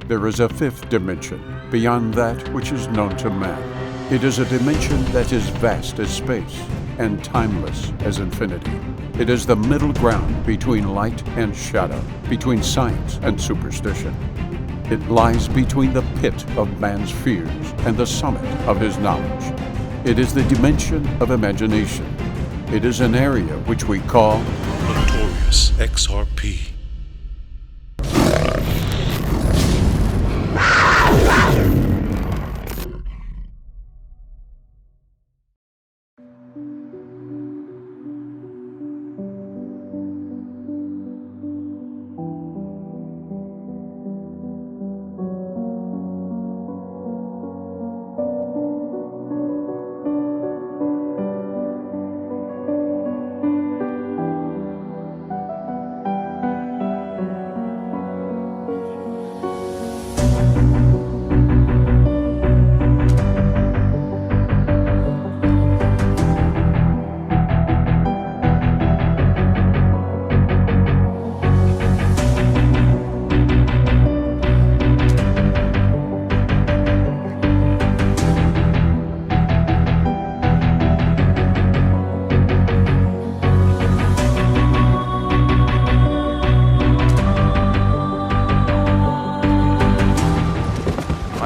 there is a fifth dimension, beyond that which is known to man. It is a dimension that is vast as space and timeless as infinity. It is the middle ground between light and shadow, between science and superstition. It lies between the pit of man's fears and the summit of his knowledge. It is the dimension of imagination. It is an area which we call notoriousxrp.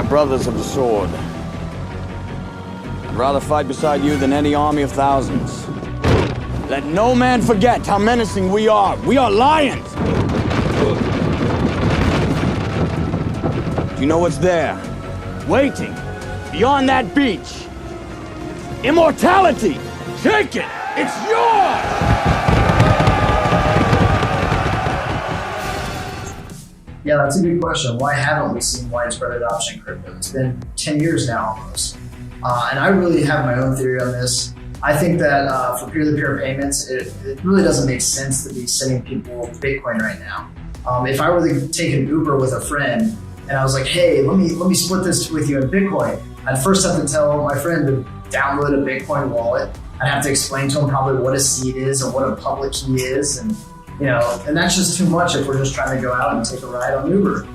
Brothers of the sword. I'd rather fight beside you than any army of thousands. Let no man forget how menacing we are. We are lions! Do you know what's there? Waiting, beyond that beach. Immortality! Take it! It's yours! Yeah, that's a good question. Why haven't we seen widespread adoption of crypto? It's been 10 years now almost. And I really have my own theory on this. I think that for peer-to-peer payments, it really doesn't make sense to be sending people Bitcoin right now. If I were to take an Uber with a friend and I was like, hey, let me split this with you in Bitcoin, I'd first have to tell my friend to download a Bitcoin wallet. I'd have to explain to him probably what a seed is and what a public key is, and and that's just too much if we're just trying to go out and take a ride on Uber.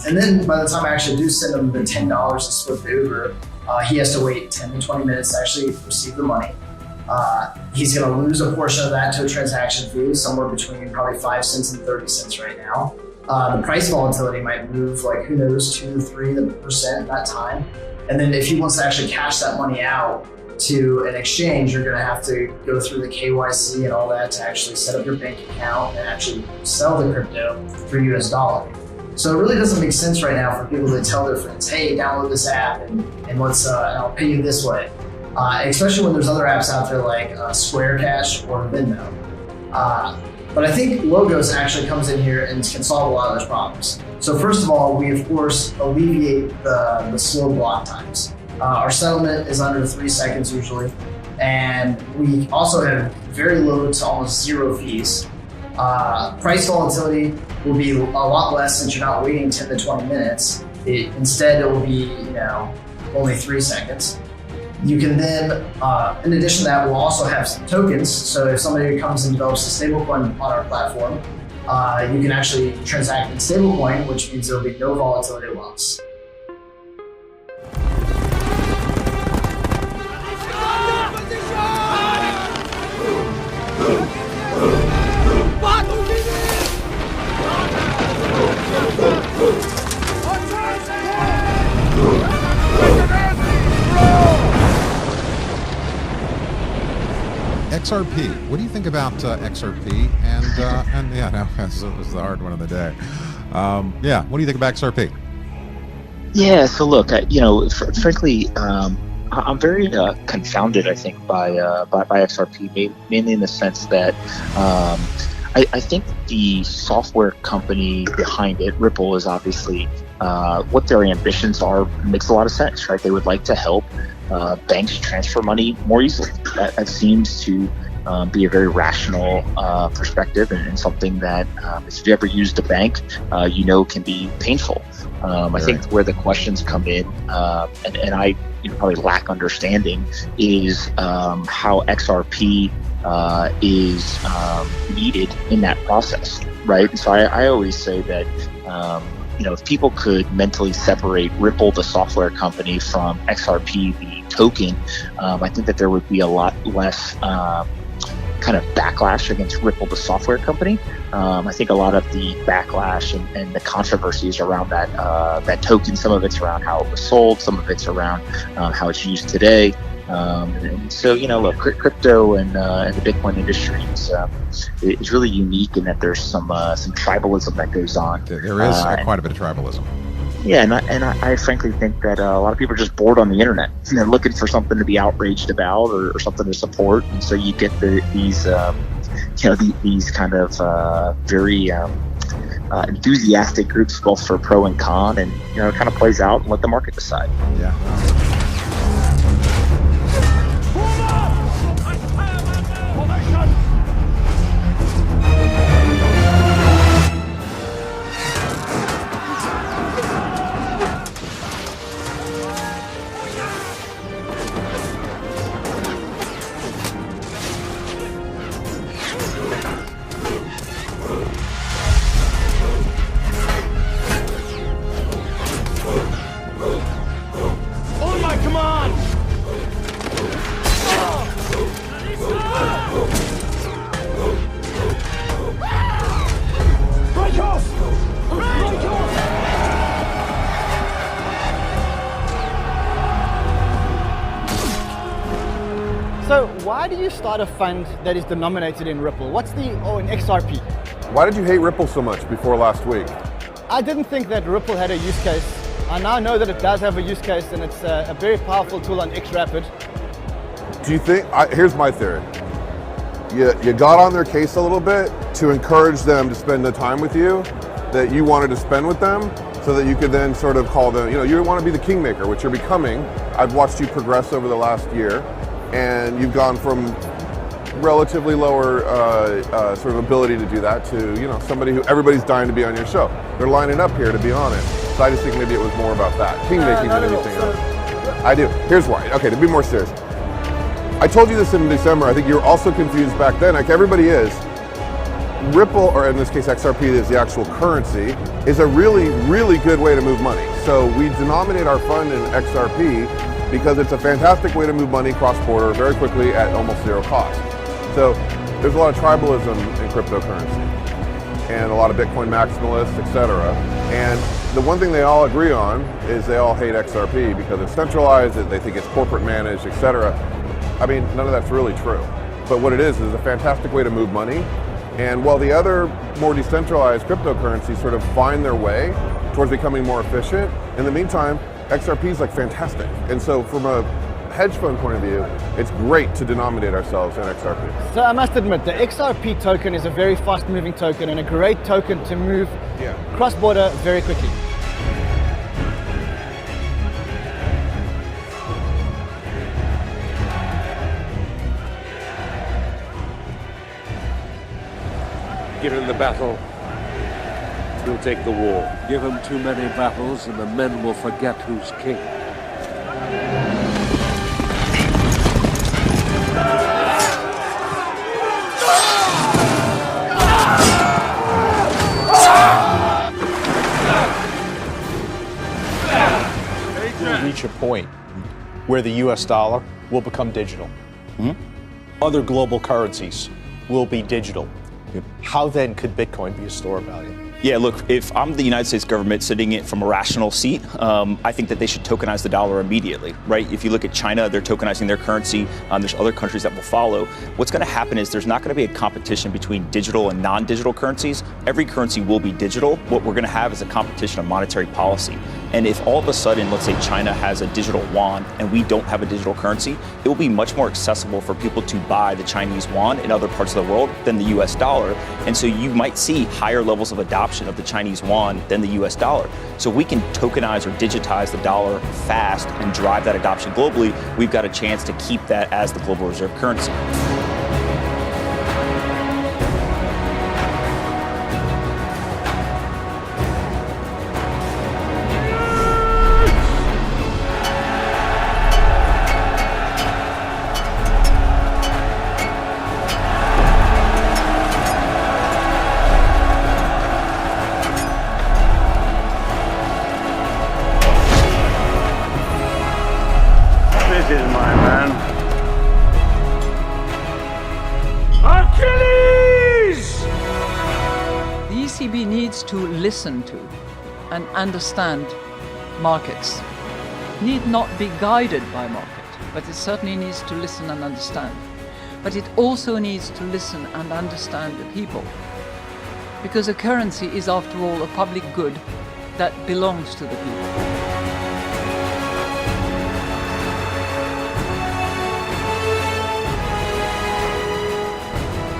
And then by the time I actually do send him the $10 to split the Uber, he has to wait 10 to 20 minutes to actually receive the money. He's going to lose a portion of that to a transaction fee, somewhere between probably 5 cents and 30 cents right now. The price volatility might move like, who knows, 2-3% at that time. And then if he wants to actually cash that money out to an exchange, you're going to have to go through the KYC and all that to actually set up your bank account and actually sell the crypto for US dollar. So it really doesn't make sense right now for people to tell their friends, hey, download this app and let's I'll pay you this way. Especially when there's other apps out there like Square Cash or Venmo. But I think Logos actually comes in here and can solve a lot of those problems. So first of all, we of course alleviate the slow block times. Our settlement is under 3 seconds usually, and we also have very low to almost zero fees. Price volatility will be a lot less since you're not waiting 10 to 20 minutes. Instead, it will be only 3 seconds. You can then, in addition to that, we'll also have some tokens. So if somebody comes and develops a stablecoin on our platform, you can actually transact in stablecoin, which means there will be no volatility loss. XRP. What do you think about XRP? And yeah, no, this was the hard one of the day. Yeah, what do you think about XRP? Yeah, so look, frankly, I'm very confounded, I think, by XRP, mainly in the sense that I think the software company behind it, Ripple, is obviously what their ambitions are makes a lot of sense, right? They would like to help banks transfer money more easily. That seems to be a very rational perspective, and something that if you've ever used a bank, can be painful. I think where the questions come in, and I probably lack understanding, is how XRP is needed in that process, right? So I always say that if people could mentally separate Ripple, the software company, from XRP, the token, I think that there would be a lot less kind of backlash against Ripple, the software company. I think a lot of the backlash and the controversies around that token, some of it's around how it was sold, some of it's around how it's used today. And so, look, crypto and the Bitcoin industry is really unique in that there's some tribalism that goes on. There is quite a bit of tribalism. Yeah, and I frankly think that a lot of people are just bored on the internet. They're looking for something to be outraged about or something to support, and so you get these kind of very enthusiastic groups, both for pro and con, and it kind of plays out and let the market decide. Yeah. So why do you start a fund that is denominated in Ripple? In XRP? Why did you hate Ripple so much before last week? I didn't think that Ripple had a use case. I now know that it does have a use case, and it's a very powerful tool on XRP. Do you think, here's my theory. You got on their case a little bit to encourage them to spend the time with you that you wanted to spend with them, so that you could then sort of call them, you want to be the kingmaker, which you're becoming. I've watched you progress over the last year, and you've gone from relatively lower sort of ability to do that to somebody who everybody's dying to be on your show. They're lining up here to be on it. So I just think maybe it was more about that, kingmaking than anything else. I do. Here's why. Okay, to be more serious. I told you this in December. I think you were also confused back then, like everybody is. Ripple, or in this case XRP is the actual currency, is a really, really good way to move money. So we denominate our fund in XRP because it's a fantastic way to move money cross-border very quickly at almost zero cost. So there's a lot of tribalism in cryptocurrency and a lot of Bitcoin maximalists, etc. And the one thing they all agree on is they all hate XRP because it's centralized, they think it's corporate managed, etc. I mean, none of that's really true. But what it is a fantastic way to move money. And while the other more decentralized cryptocurrencies sort of find their way towards becoming more efficient, in the meantime, XRP is like fantastic. And so from a hedge fund point of view, it's great to denominate ourselves in XRP. So I must admit, the XRP token is a very fast moving token and a great token to move cross-border very quickly. Get in the battle, you'll take the war. Give them too many battles and the men will forget who's king. We'll reach a point where the US dollar will become digital. Other global currencies will be digital. How then could Bitcoin be a store of value? Yeah, look, if I'm the United States government sitting it from a rational seat, I think that they should tokenize the dollar immediately, right? If you look at China, they're tokenizing their currency. There's other countries that will follow. What's going to happen is there's not going to be a competition between digital and non-digital currencies. Every currency will be digital. What we're going to have is a competition of monetary policy. And if all of a sudden, let's say China has a digital yuan and we don't have a digital currency, it will be much more accessible for people to buy the Chinese yuan in other parts of the world than the US dollar. And so you might see higher levels of adoption of the Chinese yuan than the US dollar. So if we can tokenize or digitize the dollar fast and drive that adoption globally, we've got a chance to keep that as the global reserve currency. needs to listen to and understand markets. Need not be guided by market, but it certainly needs to listen and understand. But it also needs to listen and understand the people. Because a currency is, after all, a public good that belongs to the people.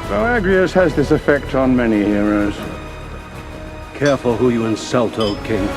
Boagrius has this effect on many heroes. Careful who you insult, old king.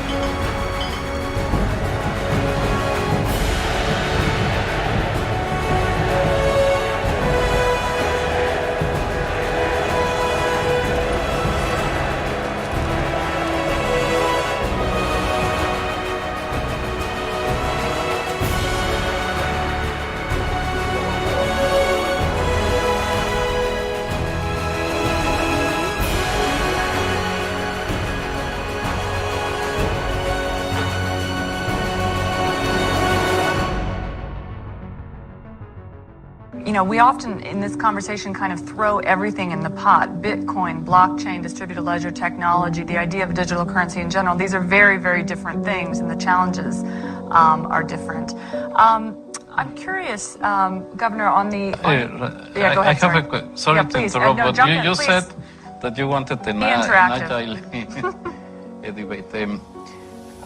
You know, we often in this conversation kind of throw everything in the pot. Bitcoin, blockchain, distributed ledger technology, the idea of digital currency in general. These are very, very different things, and the challenges are different. I'm curious, Governor, on the... yeah, go ahead, I have a sorry to interrupt, no, but please. you said that you wanted an agile debate.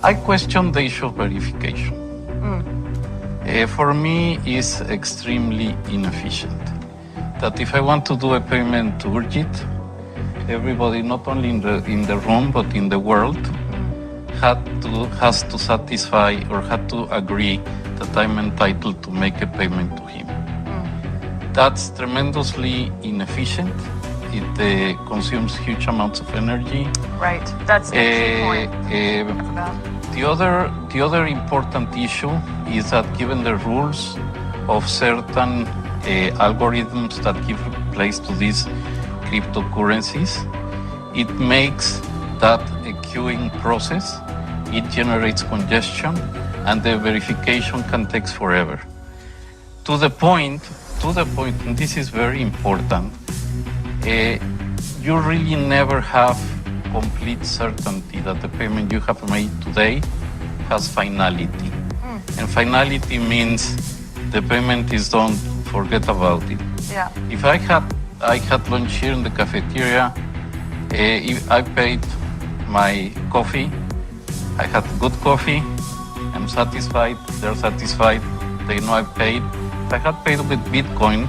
I question the issue of verification. For me, it's extremely inefficient. That if I want to do a payment to 𝗕𝗷, everybody, not only in the room but in the world, has to satisfy or had to agree that I'm entitled to make a payment to him. That's tremendously inefficient. It consumes huge amounts of energy. Right. That's the key point. The other important issue is that given the rules of certain algorithms that give place to these cryptocurrencies, it makes that a queuing process. It generates congestion, and the verification can take forever. To the point, and this is very important, you really never have complete certainty that the payment you have made today has finality. And finality means the payment is done, forget about it. Yeah. If I had lunch here in the cafeteria, if I paid my coffee, I had good coffee, I'm satisfied, they're satisfied, they know I paid. If I had paid with Bitcoin,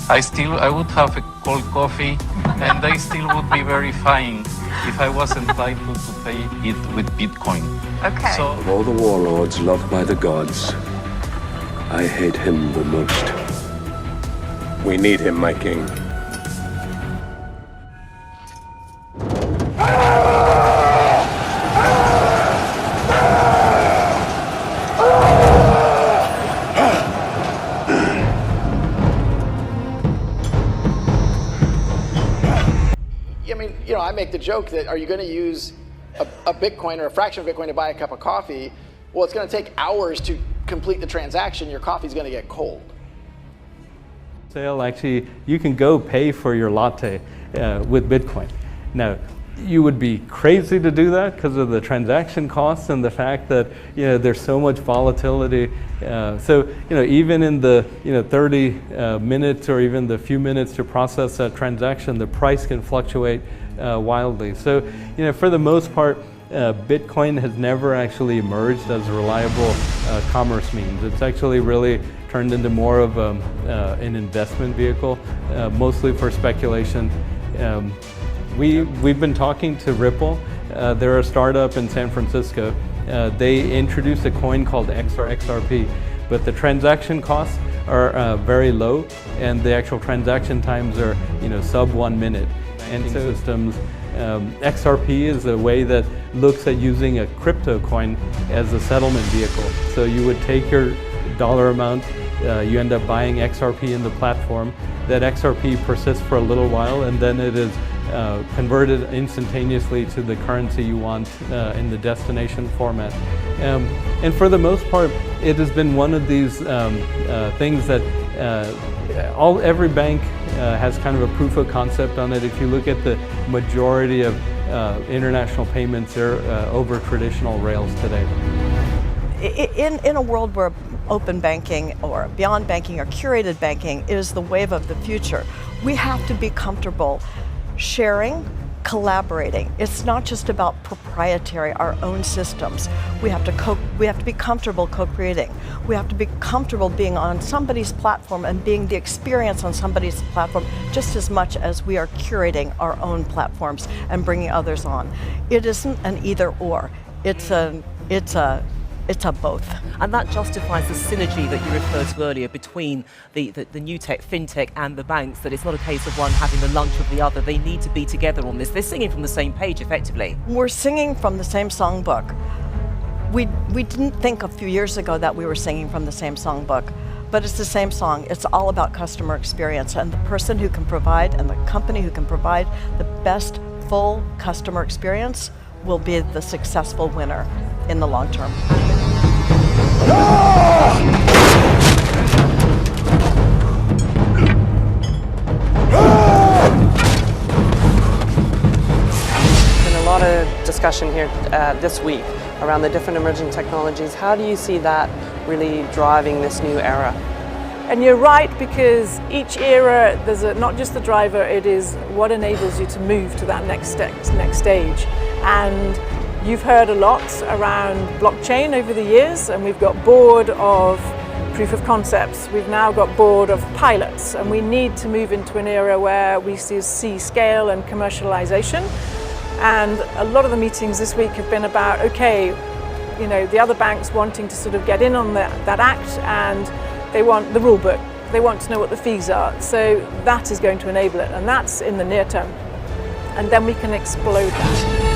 I would have a cold coffee, and they still would be verifying if I was entitled to pay it with Bitcoin. Okay. So, Of all the warlords loved by the gods, I hate him the most. We need him, my king. I make the joke that, are you going to use a Bitcoin or a fraction of Bitcoin to buy a cup of coffee? Well, it's going to take hours to complete the transaction. Your coffee's going to get cold. Actually, you can go pay for your latte with Bitcoin. Now, you would be crazy to do that because of the transaction costs and the fact that there's so much volatility. So even in the 30 minutes or even the few minutes to process that transaction, the price can fluctuate wildly. So for the most part, Bitcoin has never actually emerged as a reliable commerce means. It's actually really turned into more of an investment vehicle, mostly for speculation. We've been talking to Ripple. They're a startup in San Francisco. They introduced a coin called XRP, but the transaction costs are very low, and the actual transaction times are sub 1 minute. And systems, XRP is a way that looks at using a crypto coin as a settlement vehicle. So you would take your dollar amount, you end up buying XRP in the platform. That XRP persists for a little while, and then it is converted instantaneously to the currency you want in the destination format. And for the most part, it has been one of these things that every bank has kind of a proof of concept on it. If you look at the majority of international payments over traditional rails today. In a world where open banking or beyond banking or curated banking is the wave of the future, we have to be comfortable sharing, collaborating. It's not just about proprietary, our own systems. We have to be comfortable co-creating. We have to be comfortable being on somebody's platform and being the experience on somebody's platform just as much as we are curating our own platforms and bringing others on. It isn't an either or. It's a both. And that justifies the synergy that you referred to earlier between the new tech, fintech, and the banks, that it's not a case of one having the lunch of the other. They need to be together on this. They're singing from the same page, effectively. We're singing from the same songbook. We didn't think a few years ago that we were singing from the same songbook, but it's the same song. It's all about customer experience, and the person who can provide and the company who can provide the best full customer experience will be the successful winner in the long term. Been a lot of discussion here this week around the different emerging technologies. How do you see that really driving this new era? And you're right, because each era, there's not just the driver, it is what enables you to move to that next stage. And you've heard a lot around blockchain over the years, and we've got bored of proof of concepts. We've now got bored of pilots, and we need to move into an era where we see scale and commercialization. And a lot of the meetings this week have been about, okay, you know, the other banks wanting to sort of get in on that act, and they want the rule book. They want to know what the fees are. So that is going to enable it, and that's in the near term. And then we can explode that.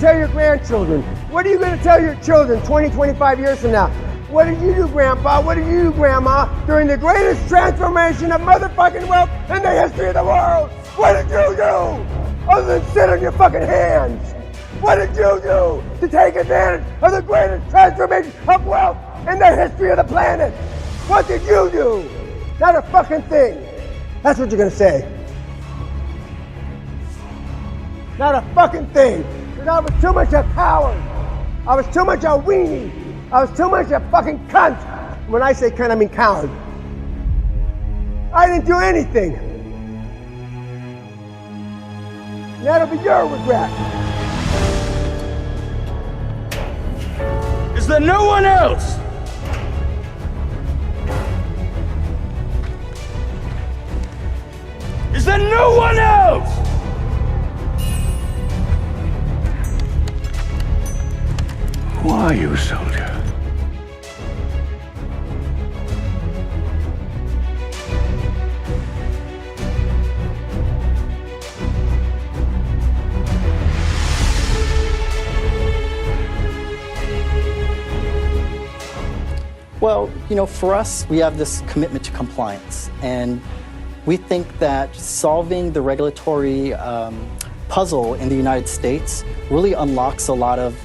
Tell your grandchildren? What are you going to tell your children 20, 25 years from now? What did you do, Grandpa? What did you do, Grandma, during the greatest transformation of motherfucking wealth in the history of the world? What did you do? Other than sit on your fucking hands. What did you do to take advantage of the greatest transformation of wealth in the history of the planet? What did you do? Not a fucking thing. That's what you're going to say. Not a fucking thing. I was too much a coward. I was too much a weenie. I was too much a fucking cunt. When I say cunt, I mean coward. I didn't do anything. That'll be your regret. Is there no one else? Is there no one else? Who are you, soldier? Well, you know, for us, we have this commitment to compliance, and we think that solving the regulatory puzzle in the United States really unlocks a lot of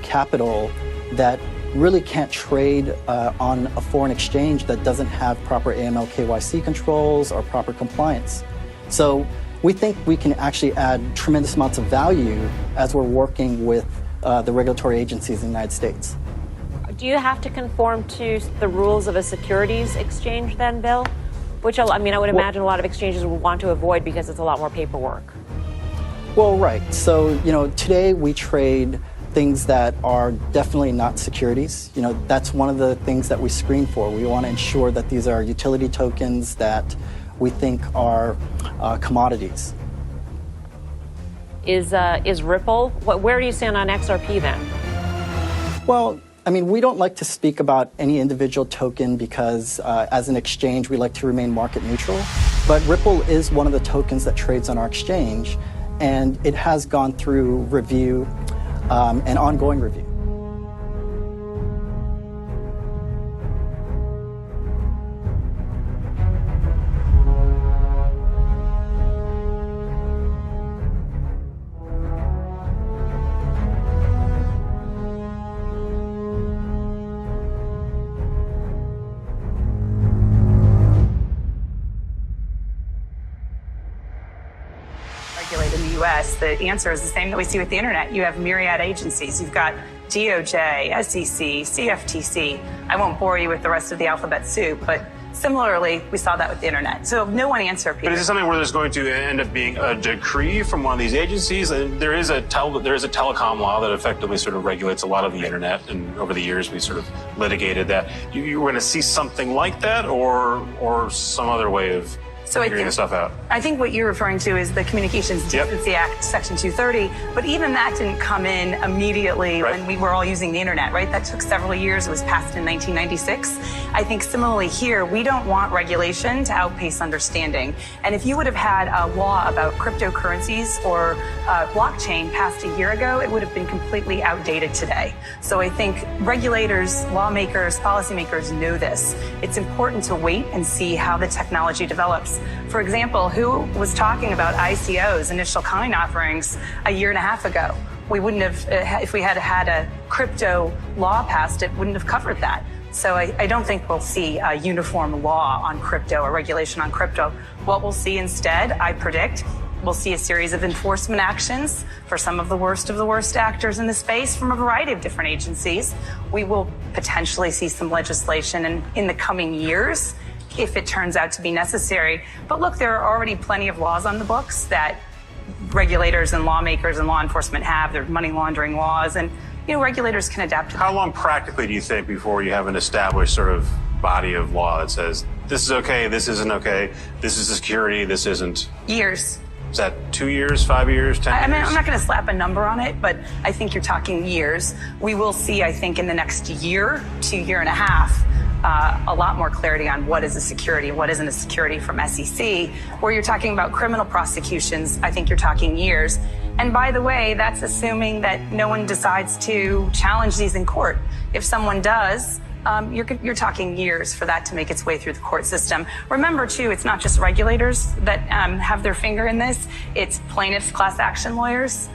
capital that really can't trade on a foreign exchange that doesn't have proper AML KYC controls or proper compliance. So we think we can actually add tremendous amounts of value as we're working with the regulatory agencies in the United States. Do you have to conform to the rules of a securities exchange then, Bill? Which, I mean, I would imagine a lot of exchanges would want to avoid because it's a lot more paperwork. Well, right. So, you know, today we trade things that are definitely not securities. You know, that's one of the things that we screen for. We want to ensure that these are utility tokens that we think are commodities. Is Ripple, where do you stand on XRP then? Well, I mean, we don't like to speak about any individual token because as an exchange, we like to remain market neutral. But Ripple is one of the tokens that trades on our exchange, and it has gone through review and ongoing review. the answer is the same that we see with the internet. You have myriad agencies. You've got DOJ, SEC, CFTC. I won't bore you with the rest of the alphabet soup, but similarly, we saw that with the internet. So no one answer, Peter. But is it something where there's going to end up being a decree from one of these agencies? And there is a telecom law that effectively sort of regulates a lot of the internet, and over the years we sort of litigated that. You were going to see something like that, or some other way of figuring this stuff out? I think what you're referring to is the Communications Decency Act, Section 230, but even that didn't come in immediately when we were all using the internet, right? That took several years. It was passed in 1996. I think similarly here, we don't want regulation to outpace understanding. And if you would have had a law about cryptocurrencies or blockchain passed a year ago, it would have been completely outdated today. So I think regulators, lawmakers, policymakers know this. It's important to wait and see how the technology develops. For example, who was talking about ICOs, initial coin offerings, a year and a half ago? We wouldn't have, if we had had a crypto law passed, it wouldn't have covered that. So I don't think we'll see a uniform law on crypto or regulation on crypto. What we'll see instead, I predict, we'll see a series of enforcement actions for some of the worst actors in the space from a variety of different agencies. We will potentially see some legislation in the coming years if it turns out to be necessary. But look, there are already plenty of laws on the books that regulators and lawmakers and law enforcement have. There are money laundering laws, and regulators can adapt to that. How long practically do you think before you have an established sort of body of law that says this is okay, this isn't okay, this is a security, this isn't? Years. Is that 2 years, 5 years, 10 years? I mean, I'm not going to slap a number on it, but I think you're talking years. We will see, I think, in the next year to year and a half, a lot more clarity on what is a security and what isn't a security from SEC. Where you're talking about criminal prosecutions, I think you're talking years. And by the way, that's assuming that no one decides to challenge these in court. If someone does, you're talking years for that to make its way through the court system. Remember, too, it's not just regulators that have their finger in this. It's plaintiffs, class action lawyers.